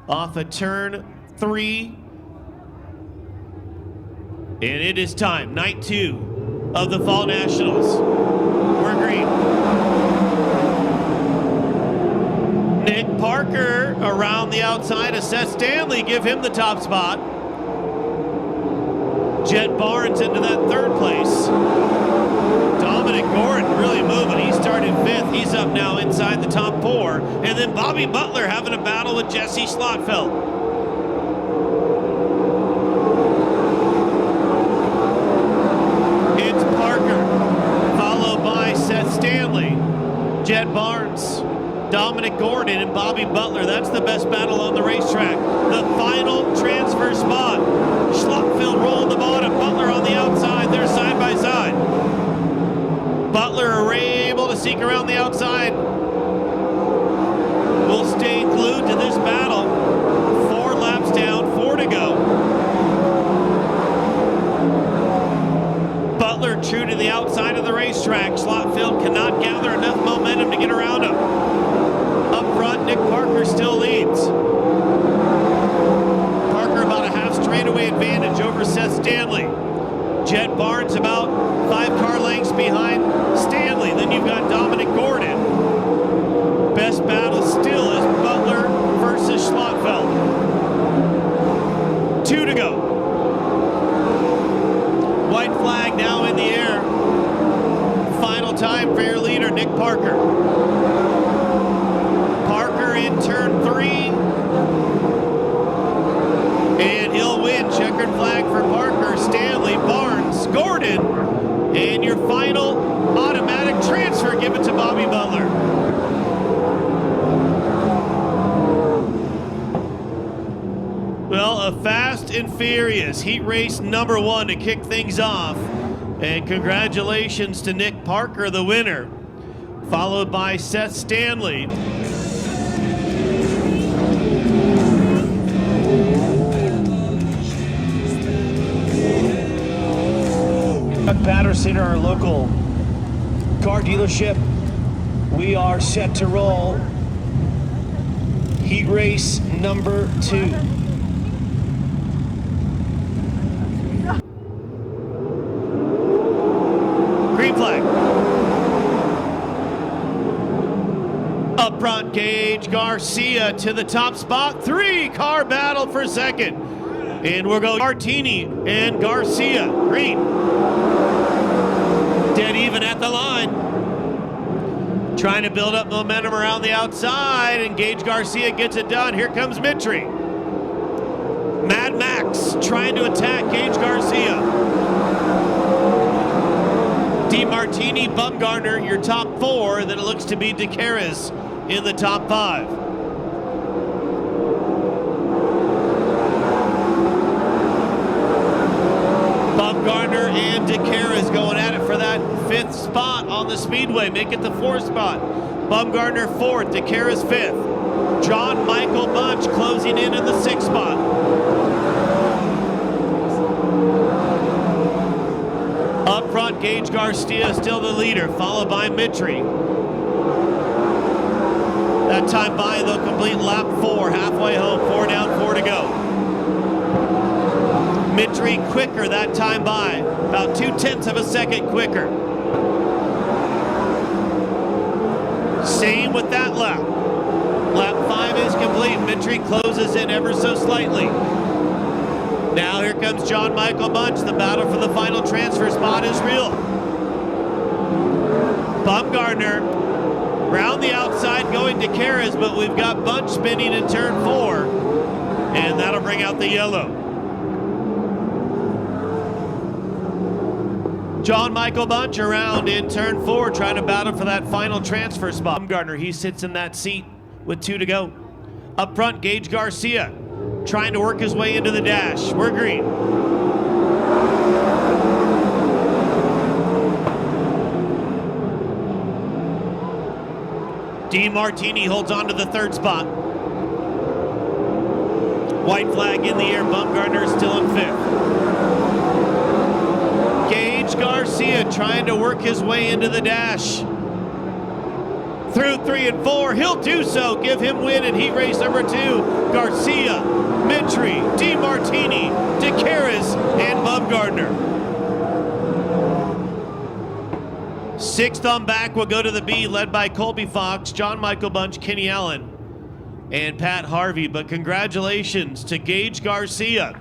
off of turn 3. And it is time, night 2 of the Fall Nationals. We're green. Nick Parker around the outside of Seth Stanley, give him the top spot. Jet Barnes into that 3rd place. Dominic Gordon really moving. He started 5th. He's up now inside the top 4. And then Bobby Butler having a battle with Jesse Schlotfeld. It's Parker, followed by Seth Stanley, Jet Barnes, Dominic Gordon, and Bobby Butler. That's the best battle on the racetrack. The final transfer spot. Schlotfeld rolled the bottom, Butler on the outside. They're side by side. Butler are able to sneak around the outside. We'll stay glued to this battle. 4 laps down, 4 to go. Butler true to the outside of the racetrack. Schlotfeld cannot gather enough momentum to get around him. Up front, Nick Parker still leads. Parker about a half straightaway advantage over Seth Stanley. Jet Barnes about 5 car lengths behind Stanley. Then you've got Dominic Gordon. Best battle still is Butler versus Schlotfeld. 2 to go. White flag now in the air. Final time for your leader, Nick Parker. Parker in turn 3. And he'll win. Checkered flag for Parker, Stanley, Barnes, Gordon. And your final automatic transfer given to Bobby Butler. Well, a fast and furious heat race number 1 to kick things off. And congratulations to Nick Parker, the winner, followed by Seth Stanley. Patterson, our local car dealership. We are set to roll heat race number 2. Green flag. Up front, Gage Garcia to the top spot. 3-car battle for second. And we're going Martini and Garcia. Green. Dead even at the line. Trying to build up momentum around the outside, and Gage Garcia gets it done. Here comes Mitri. Mad Max trying to attack Gage Garcia. DeMartini, Bumgarner, your top 4. Then it looks to be DeCaris in the top 5. Bumgarner and DeCaris going at it for that 5th spot on the Speedway. Make it the 4th spot. Bumgarner 4th, DeCaris 5th. John Michael Bunch closing in the 6th spot. Up front, Gage Garcia still the leader, followed by Mitri. That time by, they'll complete lap 4, halfway home, 4 down, 4 to go. Mitri quicker that time by, about 0.2 of a second quicker. Same with that lap. Lap 5 is complete. Mitri closes in ever so slightly. Now here comes John Michael Bunch. The battle for the final transfer spot is real. Bumgarner round the outside going to Karras, but we've got Bunch spinning in turn 4, and that'll bring out the yellow. John Michael Bunch around in turn 4, trying to battle for that final transfer spot. Bumgarner, he sits in that seat with 2 to go. Up front, Gage Garcia trying to work his way into the dash. We're green. DeMartini holds on to the 3rd spot. White flag in the air. Bumgarner is still in 5th. Gage Garcia trying to work his way into the dash. through 3 and 4. He'll do so. Give him win in heat race number 2. Garcia, Mitri, DeMartini, DeCaris, and Bumgardner. 6th on back will go to the B, led by Colby Fox, John Michael Bunch, Kenny Allen, and Pat Harvey. But congratulations to Gage Garcia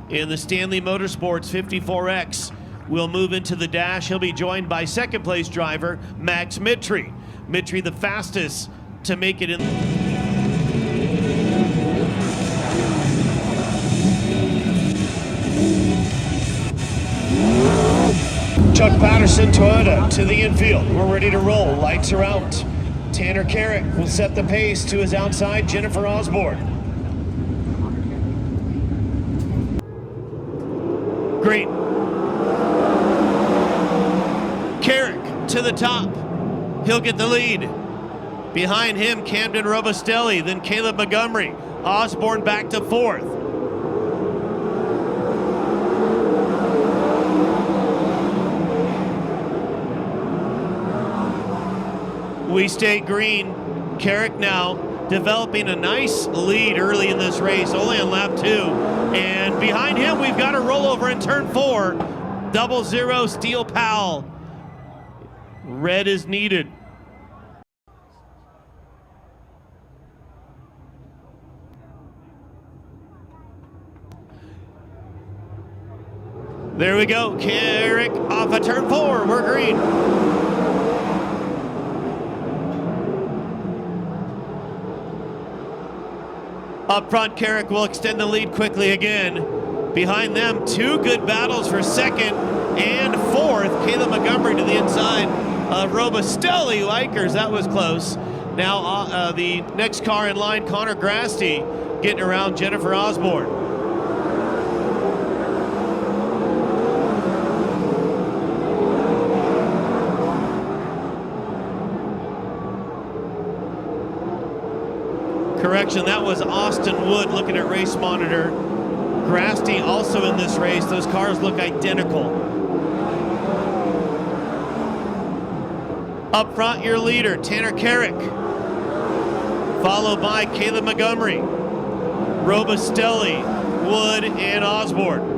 in the Stanley Motorsports 54X. Will move into the dash. He'll be joined by 2nd place driver Max Mitri. Mitri the fastest to make it in. Chuck Patterson, Toyota, to the infield. We're ready to roll. Lights are out. Tanner Carrick will set the pace to his outside, Jennifer Osborne. Great. Carrick to the top. He'll get the lead. Behind him, Camden Robustelli, then Caleb Montgomery. Osborne back to 4th. We stay green. Carrick now developing a nice lead early in this race, only on lap 2. And behind him, we've got a rollover in turn 4. 00 Steel Powell. Red is needed. There we go. Carrick off of turn 4. We're green. Up front, Carrick will extend the lead quickly again. Behind them, 2 good battles for 2nd and 4th. Caleb Montgomery to the inside of Robustelli. Likers, that was close. Now the next car in line, Connor Grasty, getting around Jennifer Osborne. Correction, that was Austin Wood looking at race monitor. Grasty also in this race. Those cars look identical. Up front, your leader, Tanner Carrick. Followed by Caleb Montgomery, Robustelli, Wood, and Osborne.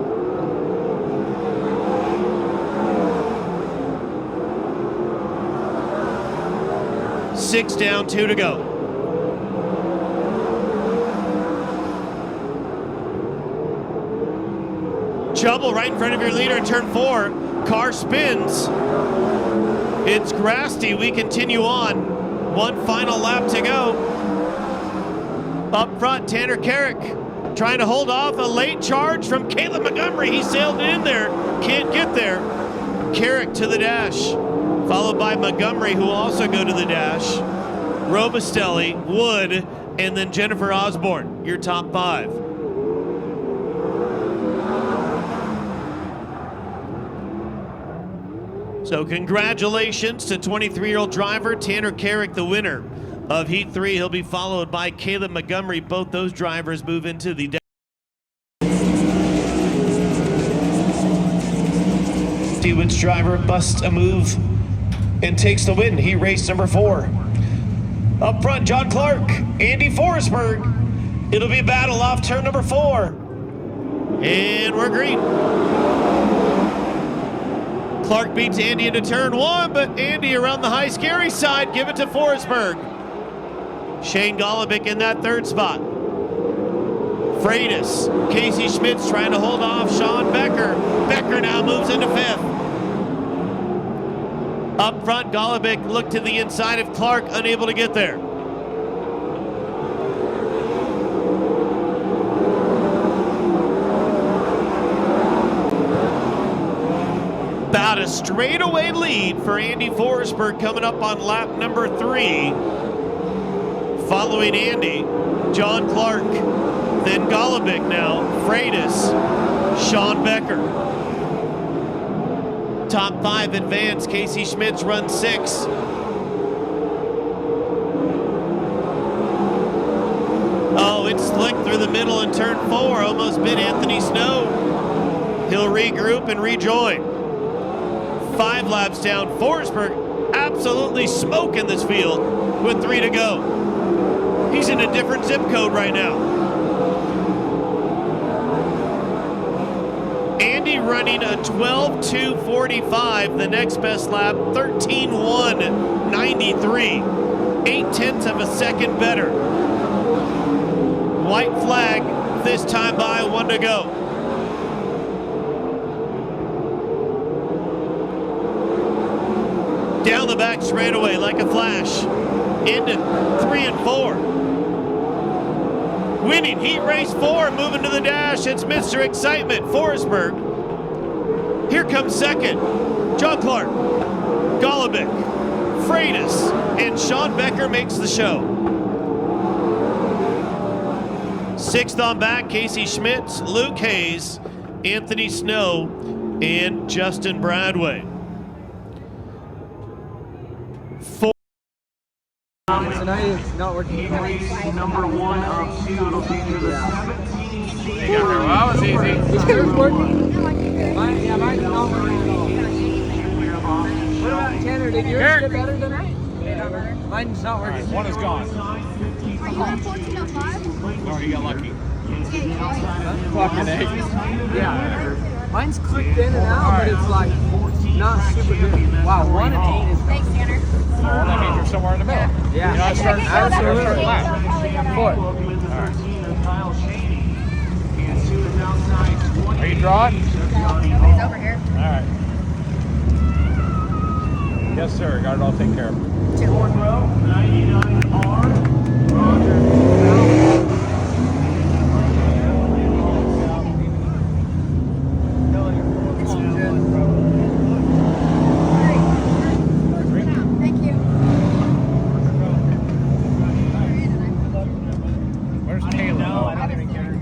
Six down, 2 to go. Trouble right in front of your leader in turn 4. Car spins. It's Grasty. We continue on. 1 final lap to go. Up front, Tanner Carrick trying to hold off a late charge from Caleb Montgomery. He sailed in there. Can't get there. Carrick to the dash. Followed by Montgomery, who will also go to the dash. Robustelli, Wood, and then Jennifer Osborne, your top 5. So congratulations to 23-year-old driver Tanner Carrick, the winner of Heat 3. He'll be followed by Caleb Montgomery. Both those drivers move into the see which driver busts a move and takes the win. Heat race number 4. Up front, John Clark, Andy Forsberg. It'll be a battle off turn number 4. And we're green. Clark beats Andy into turn 1, but Andy around the high scary side, give it to Forsberg. Shane Golobic in that 3rd spot. Freitas, Casey Schmitz trying to hold off Sean Becker. Becker now moves into 5th. Up front, Golobic looked to the inside of Clark, unable to get there. About a straightaway lead for Andy Forsberg coming up on lap number 3. Following Andy, John Clark, then Golobic now, Freitas, Sean Becker. Top 5 advance, Casey Schmitz runs 6. Oh, it's slick through the middle in turn 4, almost bit Anthony Snow. He'll regroup and rejoin. 5 laps down, Forsberg absolutely smoking this field. with 3 to go. He's in a different zip code right now. Andy running a 12:2:45, the next best lap, 13:1:93, 0.8 of a second better. White flag this time by, 1 to go. Down the back straightaway like a flash, into 3 and 4. Winning heat race 4, moving to the dash, it's Mr. Excitement, Forsberg. Here comes second, John Clark, Golubic, Freitas, and Sean Becker makes the show. 6th on back, Casey Schmitz, Luke Hayes, Anthony Snow, and Justin Bradway. Tonight it's not working. Number 1 of 2. It'll feature the 17 seed. You got there. Well, that was easy. Is yours working? Mine's not working at all. What about Tanner? Did yours get better tonight? Mine's not working. One is gone. No, you got lucky. Fucking egg. Yeah. Mine's clicked in and out, but it's like not super good. Wow, 1 and 8 is. Thanks, Tanner. Well, that means you're somewhere in the middle. Yeah. You're not starting Absolutely. lap. 4. Are you drawing? He's over here. All right. Yes, sir. Got it all taken care of. 2. 4th row, 99R, Roger. Thank you. Where's Caleb?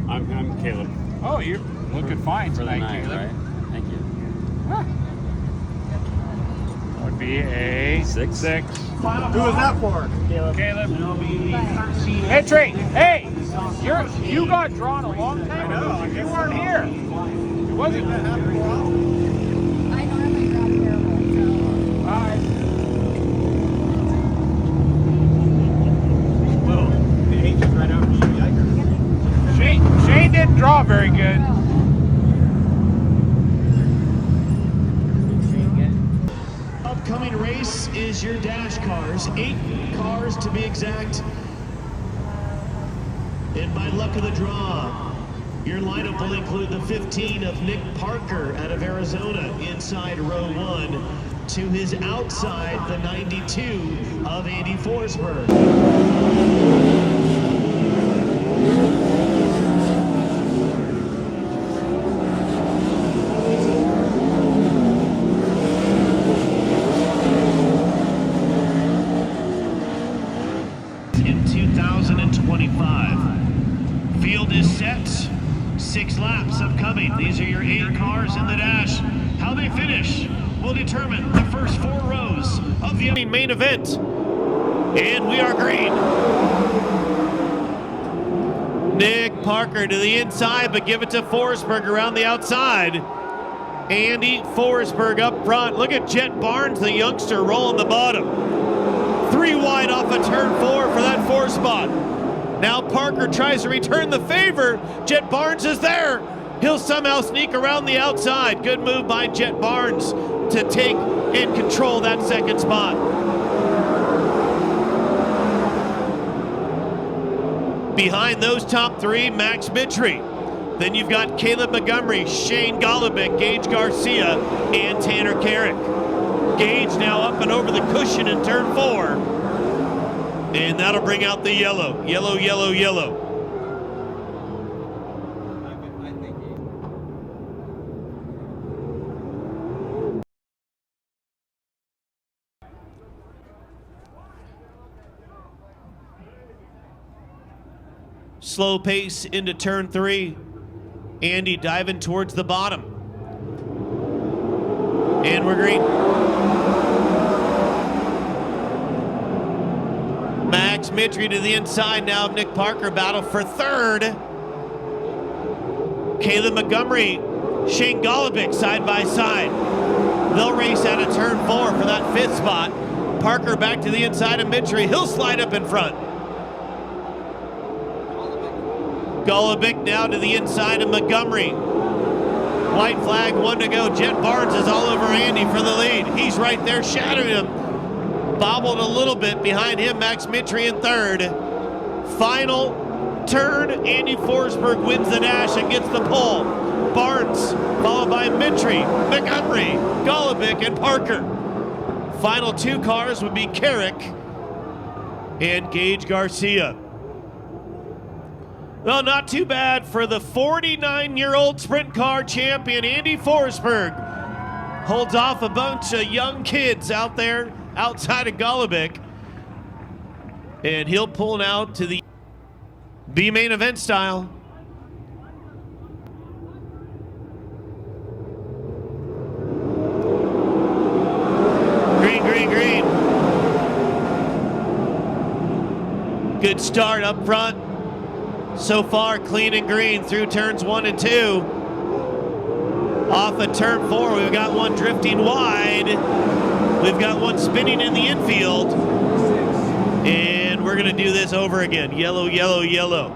I'm Caleb. Oh, you're looking fine For the tonight, night, Caleb. right? Thank you. Would be a 6. Who was that for? Caleb. Entry. Hey, you got drawn a long time ago. You weren't here. It wasn't. I normally grab terrible, so. All right. Shane didn't draw very good. Upcoming race is your dash cars, 8 cars to be exact. And by luck of the draw, your lineup will include the 15 of Nick Parker out of Arizona inside row 1, to his outside the 92 of Andy Forsberg. In 2025. Field is set. 6 laps upcoming. These are your 8 cars in the dash. How they finish will determine the first 4 rows of the main event. And we are green. Nick Parker to the inside, but give it to Forsberg around the outside. Andy Forsberg up front. Look at Jet Barnes, the youngster, rolling the bottom. 3 wide off of turn 4 for that 4 spot. Now Parker tries to return the favor. Jet Barnes is there. He'll somehow sneak around the outside. Good move by Jet Barnes to take and control that 2nd spot. Behind those top 3, Max Mitry. Then you've got Caleb Montgomery, Shane Golubic, Gage Garcia, and Tanner Carrick. Gage now up and over the cushion in turn 4. And that'll bring out the yellow. Yellow, yellow, yellow. Slow pace into turn 3. Andy diving towards the bottom. And we're green. Max Mitry to the inside now of Nick Parker. Battle for 3rd. Caleb Montgomery, Shane Golubic side by side. They'll race out of turn 4 for that 5th spot. Parker back to the inside of Mitri. He'll slide up in front. Golobic now to the inside of Montgomery. White flag, 1 to go. Jet Barnes is all over Andy for the lead. He's right there shadowing him. Bobbled a little bit behind him. Max Mitri in third. Final turn. Andy Forsberg wins the dash and gets the pole. Barnes followed by Mitri, Montgomery, Golobic, and Parker. Final 2 cars would be Carrick and Gage Garcia. Well, not too bad for the 49-year-old sprint car champion, Andy Forsberg. Holds off a bunch of young kids out there outside of Golobic. And he'll pull out to the B main event style. Green, green, green. Good start up front. So far, clean and green through turns 1 and 2. Off of turn 4, we've got one drifting wide. We've got one spinning in the infield. And we're going to do this over again. Yellow, yellow, yellow.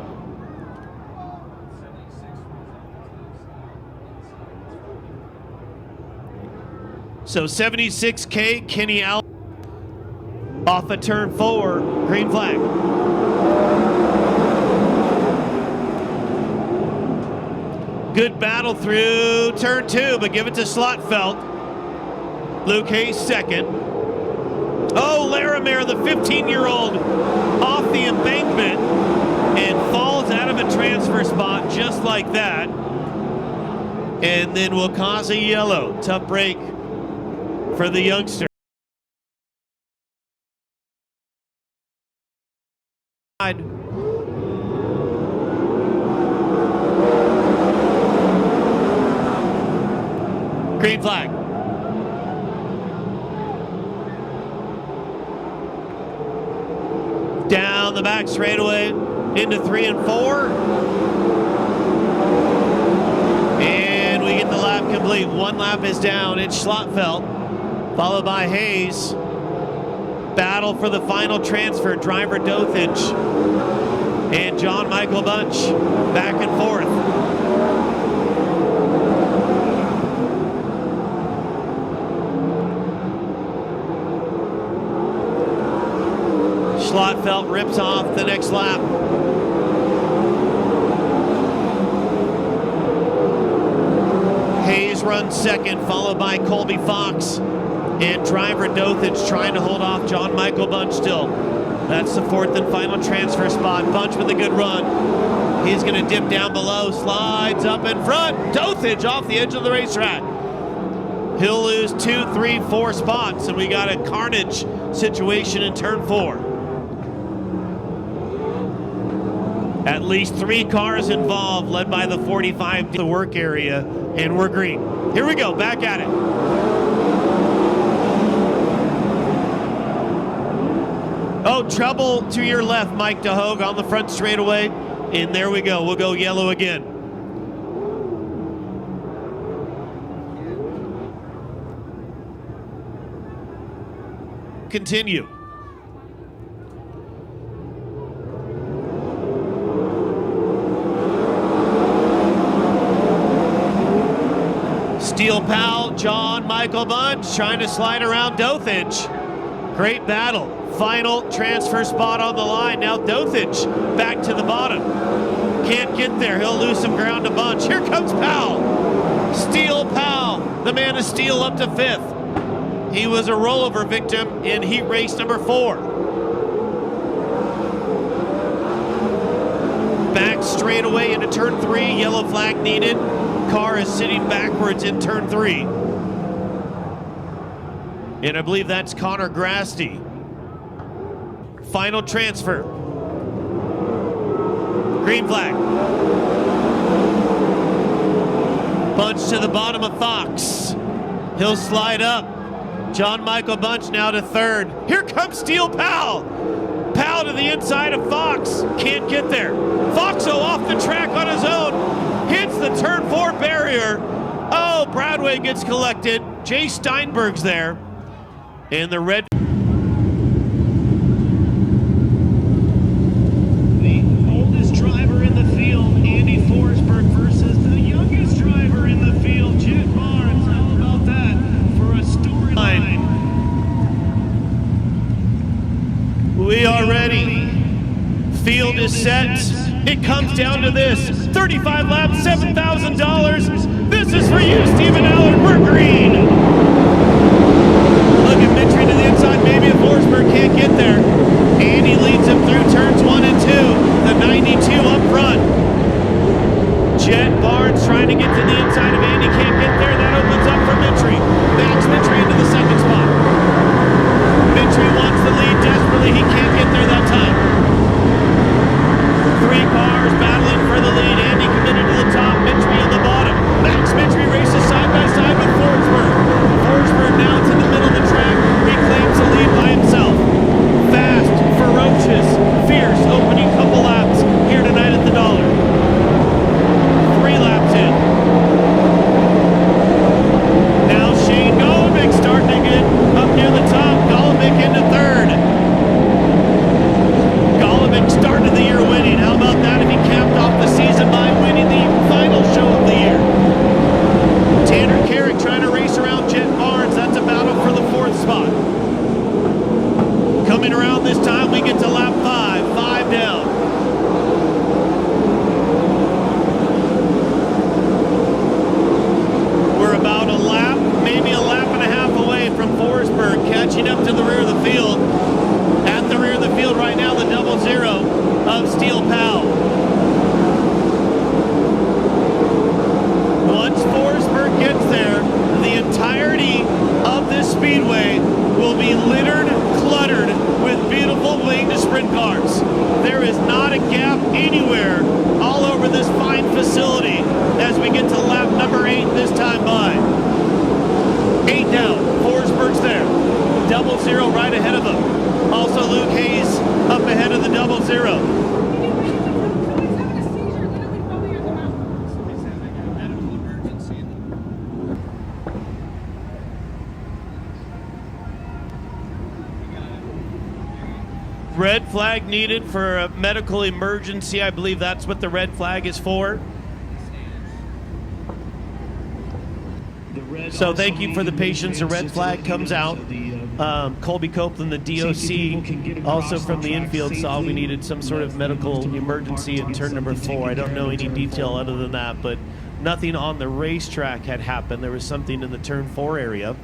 So 76K, Kenny out off of turn 4, green flag. Good battle through turn 2, but give it to Slotfeld. Luke Hayes second. Oh, Larimere, the 15-year-old, off the embankment and falls out of a transfer spot just like that. And then will cause a yellow. Tough break for the youngster. Green flag. Down the back straightaway into 3 and 4. And we get the lap complete. 1 lap is down. It's Schlotfeld, followed by Hayes. Battle for the final transfer. Driver Dothage and John Michael Bunch back and forth. Schlotfeld rips off the next lap. Hayes runs second, followed by Colby Fox. And driver Dothage trying to hold off John Michael Bunch still. That's the 4th and final transfer spot. Bunch with a good run. He's going to dip down below, slides up in front. Dothage off the edge of the racetrack. He'll lose 2, 3, 4 spots, and we got a carnage situation in turn 4. At least 3 cars involved, led by the 45 to the work area, and we're green. Here we go, back at it. Oh, trouble to your left, Mike DeHogue on the front straightaway. And there we go, we'll go yellow again. Continue. Steel pal, John Michael Bunch trying to slide around Dothage. Great battle. Final transfer spot on the line. Now Dothage back to the bottom. Can't get there. He'll lose some ground to Bunch. Here comes Powell. Steel Powell, the man of steel, up to 5th. He was a rollover victim in heat race number 4. Back straight away into turn 3. Yellow flag needed. Car is sitting backwards in turn 3. And I believe that's Connor Grasty. Final transfer. Green flag. Bunch to the bottom of Fox. He'll slide up. John Michael Bunch now to 3rd. Here comes Steel Powell. Powell to the inside of Fox. Can't get there. Foxo off the track on his own. Hits the turn 4 barrier. Oh, Bradway gets collected. Jay Steinberg's there. And the red set. It comes down to this. 35 laps, $7,000. This is for you, Stephen Allard. We're green. Look at Mitchell to the inside. Maybe if Forsberg can't get there. Andy leads him through turns 1 and 2. The 92 up front. Jet Barnes trying to get to the inside of Andy. Can't get there. That opens up for Mitchell. Max Mitchell into the second spot. Mitchell wants the lead desperately. He can't get there that time. 3 cars battling for the lead. Andy committed to the top. Mitchell on the bottom. Max Mitchell races side by side with Forsberg. Forsberg now to the middle of the track. Reclaims the lead by himself. Fast, ferocious, fierce opening couple laps here tonight at the Dollar. 3 laps in. Now Shane Golovic starting to get up near the top. Golovic into third. Golovic started the year winning. How about that if he capped off the season by winning the final show of the year? Tanner Carrick trying to race around Jet Barnes. That's a battle for the 4th spot. Coming around this time, we get to lap 5. 5 down. We're about a lap, maybe a lap and a half away from Forsberg catching up to the rear of the field. At the rear of the field right now, the 00 of Steel Pal. Once Forsberg gets there, the entirety of this speedway will be littered, cluttered with beautiful winged sprint cars. There is not a gap anywhere all over this fine facility as we get to lap number 8 this time by. 8 down, Forsberg's there. 00 right ahead of him. Also Luke Hayes up ahead of the 00. Red flag needed for a medical emergency. I believe that's what the red flag is for. So thank you for the patience. The red flag comes out. Colby Copeland, the DOC, also from the infield, saw we needed some sort of medical emergency in turn number 4. I don't know any detail other than that, but nothing on the racetrack had happened. There was something in the turn 4 area.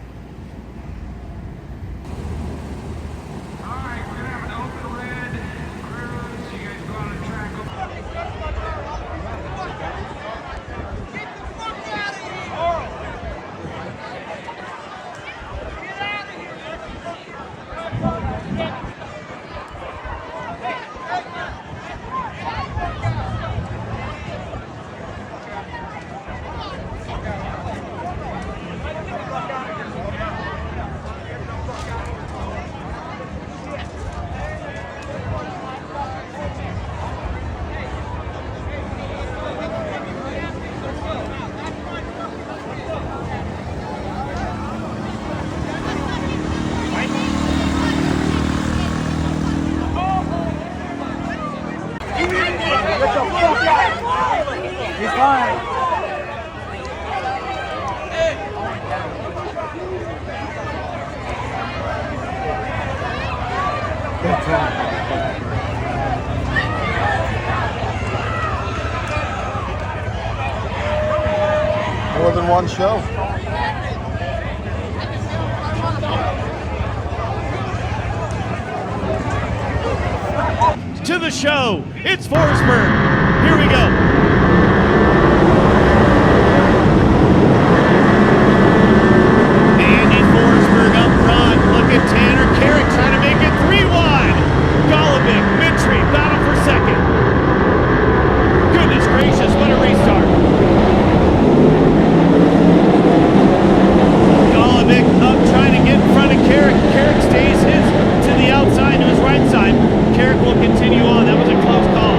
More than one show. To the show, it's Forsberg. Here we go. Andy Forsberg up front. Look at Tanner Carrick trying to make it 3 wide. Golovic, Mitri, battle for second. Goodness gracious, what a restart. Golovic up trying to get in front of Carrick. Carrick stays to the outside, to his right side. Carrick will continue on. That was a close call.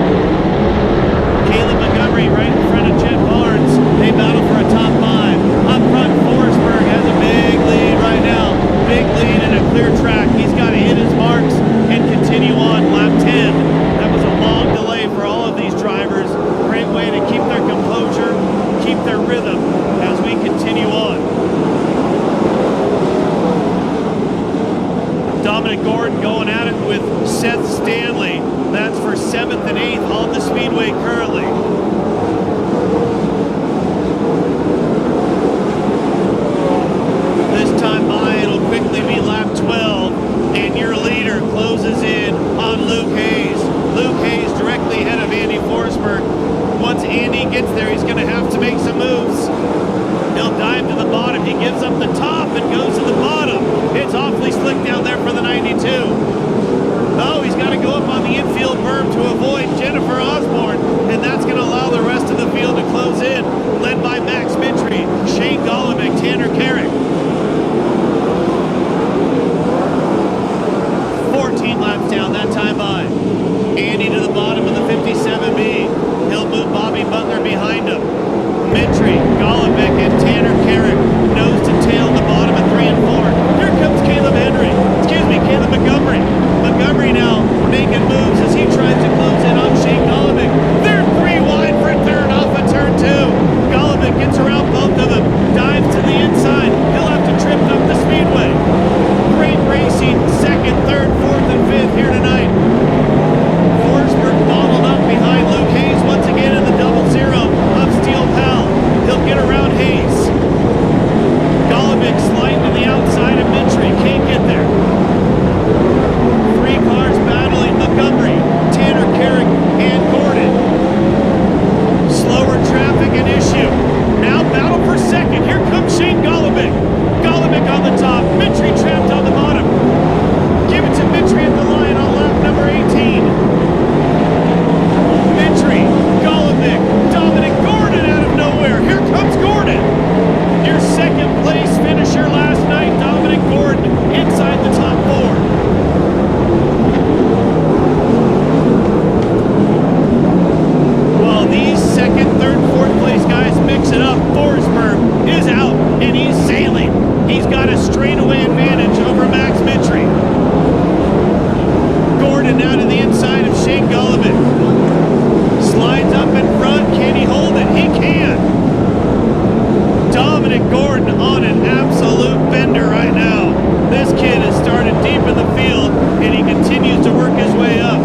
Caleb Montgomery right in front of Jet Barnes. They battle for a top 5. Up front, Forsberg has a big lead right now. Big lead and a clear track. He's got to hit his marks and continue on. Lap 10. That was a long delay for all of these drivers. Great way to keep their composure, keep their rhythm as we continue on. Dominic Gordon going at it with Seth Stanley. That's for 7th and 8th on the Speedway currently. This time by, it'll quickly be lap 12, and your leader closes in on Luke Hayes. Luke Hayes directly ahead of Andy Forsberg. Once Andy gets there, he's going to have to make some moves. He'll dive to the bottom. He gives up the top and goes to the bottom. It's awfully slick down there for the 92. Oh, he's got to go up on the infield berm to avoid Jennifer Osborne, and that's going to allow the rest of the field to close in, led by Max Mitry, Shane Golovic, Tanner Carrick. 14 laps down that time by. Andy to the bottom of the 57B. He'll move Bobby Butler behind him. Mitry, Golovic, and Tanner Carrick nose to tail the bottom of 3 and 4. Here comes Caleb Montgomery. Montgomery now making moves as he tries to close in on Shane Golovic. They're 3 wide for third off of turn 2. Golovic gets around both of them, dives to the inside. He'll have to trip up the Speedway. Great racing, 2nd, 3rd, 4th, and 5th here tonight. Forsberg bottled up behind Luke Hayes once again in the 00 of Steel Pal. He'll get around Hayes. Golovic sliding to the outside of Mitry. Can't get there. 3 cars battling Montgomery, Tanner Carrick, and Gordon. Slower traffic an issue. Now battle for 2nd. Here comes Shane Golovic. Golovic on the top. Mitry trapped on the bottom. Give it to Mitry at the line on lap number 18. Mitry, Golovic, Dominic Gordon out of nowhere. Here comes Gordon. Your 2nd place finisher last night, Dominic Gordon, inside the top 4. Well, these 2nd, 3rd, 4th place guys mix it up. Forsberg is out, and he's sailing. He's got a straightaway advantage over Max Mitry. Gordon now to the inside of Shane Golovic. Slides up in front. Can he hold it? He can. Dominic Gordon on an absolute bender right now. This kid has started deep in the field, and he continues to work his way up.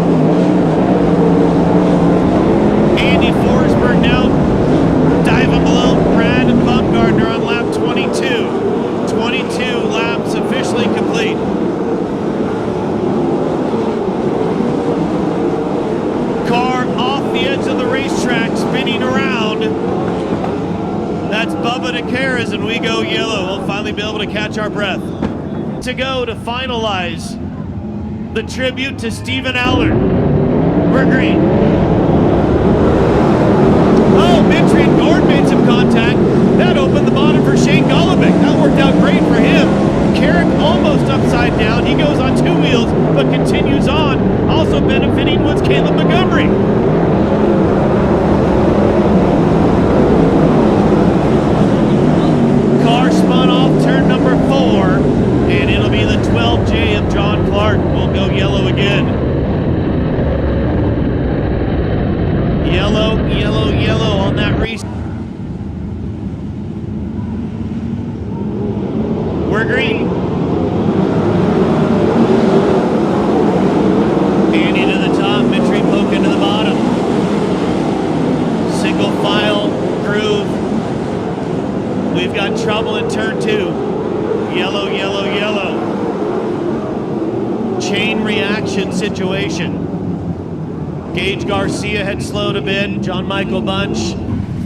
Andy Forsberg now diving below Brad Bumgardner on lap 22. 22 laps officially complete. Car off the edge of the racetrack, spinning around. That's Bubba DeCaras, and we go yellow. We'll finally be able to catch our breath. To go to finalize the tribute to Stephen Allard. We're green. Oh, Mitry and Gordon made some contact. That opened the bottom for Shane Golovic. That worked out great for him. Carrick almost upside down. He goes on 2 wheels, but continues on. Also benefiting was Caleb Montgomery. Car spun off turn number 4, and it'll be the 12J of John Clark. We'll go yellow again. Yellow, yellow, yellow on that race. We're green. Andy to the top, Mitry poking to the bottom. Single file groove. We've got trouble in turn 2. Yellow, yellow, yellow. Chain reaction situation. Gage Garcia had slowed a bit. John Michael Bunch.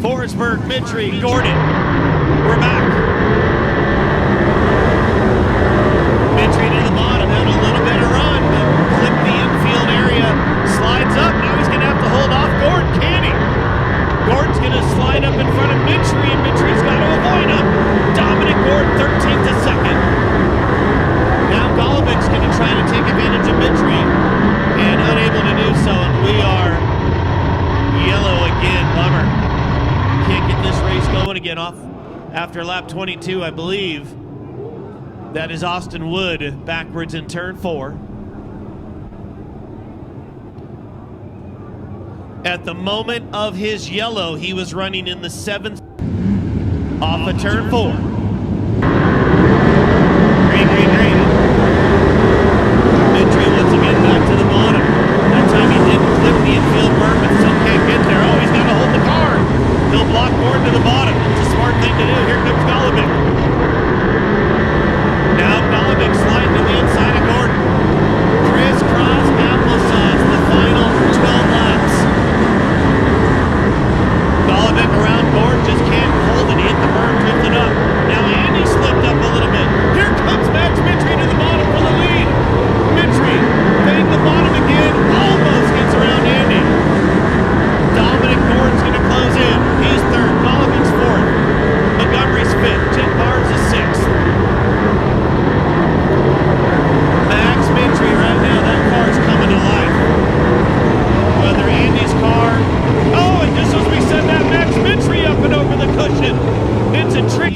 Forsberg, Mitry, Gordon. We're back. Mitry to the bottom, had a little bit of run, but clipped the infield area. Slides up, now he's going to have to hold off Gordon, can he? Gordon's going to slide up in front of Mitry, and Mitry's got to avoid him. Dominic Gordon, 13th to 2nd. Now Golovic's going to try to take advantage of Mitry, and unable to do so, and we are yellow again. Bummer. Can't get this race going again off after lap 22, I believe. That is Austin Wood backwards in turn 4. At the moment of his yellow, he was running in the 7th off of turn 4. Green, green, green.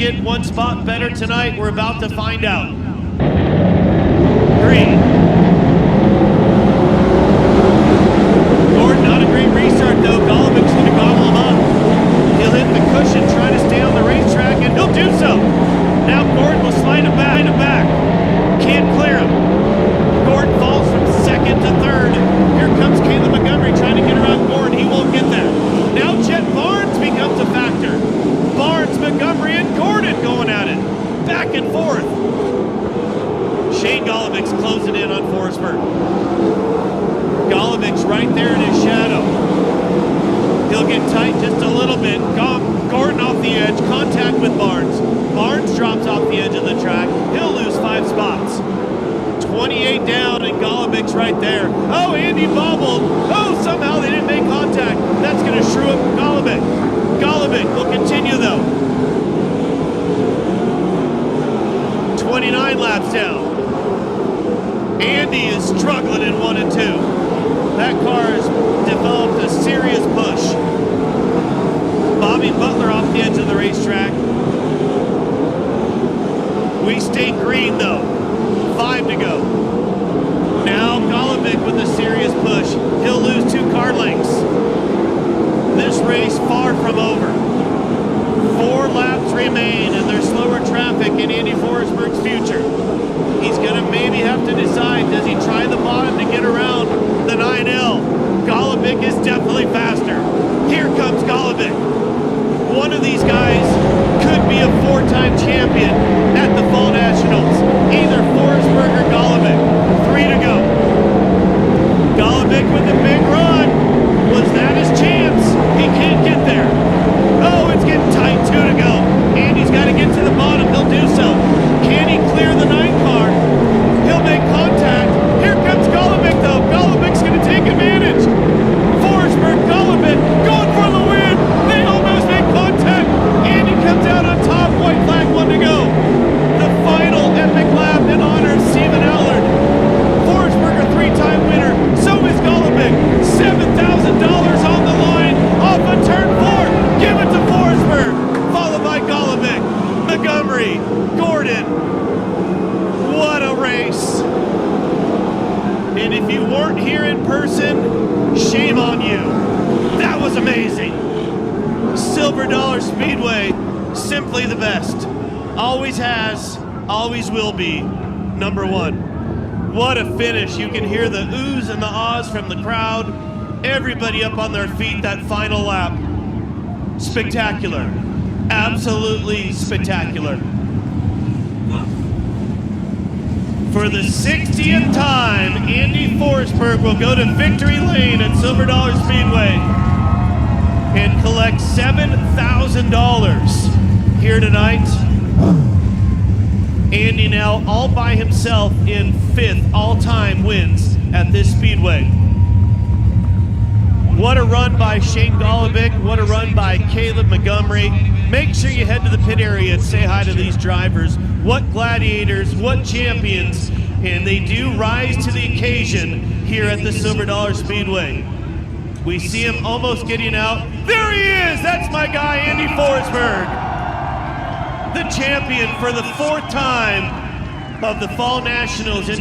Get one spot better tonight. We're about to find out. Green. Gordon, not a great restart though. Golovic's going to gobble him up. He'll hit the cushion, try to stay on the racetrack, and he'll do so. Now Gordon will slide him back. Can't clear him. Gordon falls from second to third. Here comes Caleb Montgomery trying to get around Gordon. He won't get there. Now Jet Barnes becomes a factor. Barnes, Montgomery, and Gordon going at it. Back and forth. Shane Golovic's closing in on Forsberg. Golovic's right there in his shadow. He'll get tight just a little bit. Gordon off the edge, contact with Barnes. Barnes drops off the edge of the track. He'll lose 5 spots. 28 down and Golovic's right there. Oh, Andy bobbled. Oh, somehow they didn't make contact. That's going to shrew up Golovic. Golovic will continue though. 29 laps down. Andy is struggling in 1 and 2. That car has developed a serious push. Bobby Butler off the edge of the racetrack. We stay green though. 5 to go. Now Golovic with a serious push. He'll lose 2 car lengths. This race far from over. 4 laps remain and there's slower traffic in Andy Forsberg's future. He's gonna maybe have to decide, does he try the bottom to get around the 9L? Golovic is definitely faster. Here comes Golovic. One of these guys could be a 4-time champion at the Fall Nationals. Either Forsberg or Golovic. 3 to go. Golovic with a big run. Was that his chance? He can't get there. Oh, it's getting tight. 2 to go. Andy's got to get to the bottom. He'll do so. Can he clear the 9 car? He'll make contact. Here comes Golovic though. Golovic's going to take advantage. Forsberg, Golovic going for the win. They almost make contact. Andy comes out on top. White flag, 1 to go. The final epic lap in honor of Steven Allard. Forsberg, a 3-time winner. So is Golovic. $7,000 on the line off of turn 4. Give it to Forsberg. Followed by Golovic, Montgomery, Gordon. What a race. And if you weren't here in person, shame on you. That was amazing. Silver Dollar Speedway, simply the best. Always has, always will be, number 1. What a finish. You can hear the oohs and the ahs from the crowd. Everybody up on their feet that final lap. Spectacular. Absolutely spectacular. For the 60th time, Andy Forsberg will go to victory lane at Silver Dollar Speedway and collect $7,000 here tonight. Andy now all by himself in 5th all-time wins at this speedway. What a run by Shane Golovic. What a run by Caleb Montgomery. Make sure you head to the pit area and say hi to these drivers. What gladiators, what champions, and they do rise to the occasion here at the Silver Dollar Speedway. We see him almost getting out. There he is! That's my guy, Andy Forsberg. The champion for the 4th time of the Fall Nationals in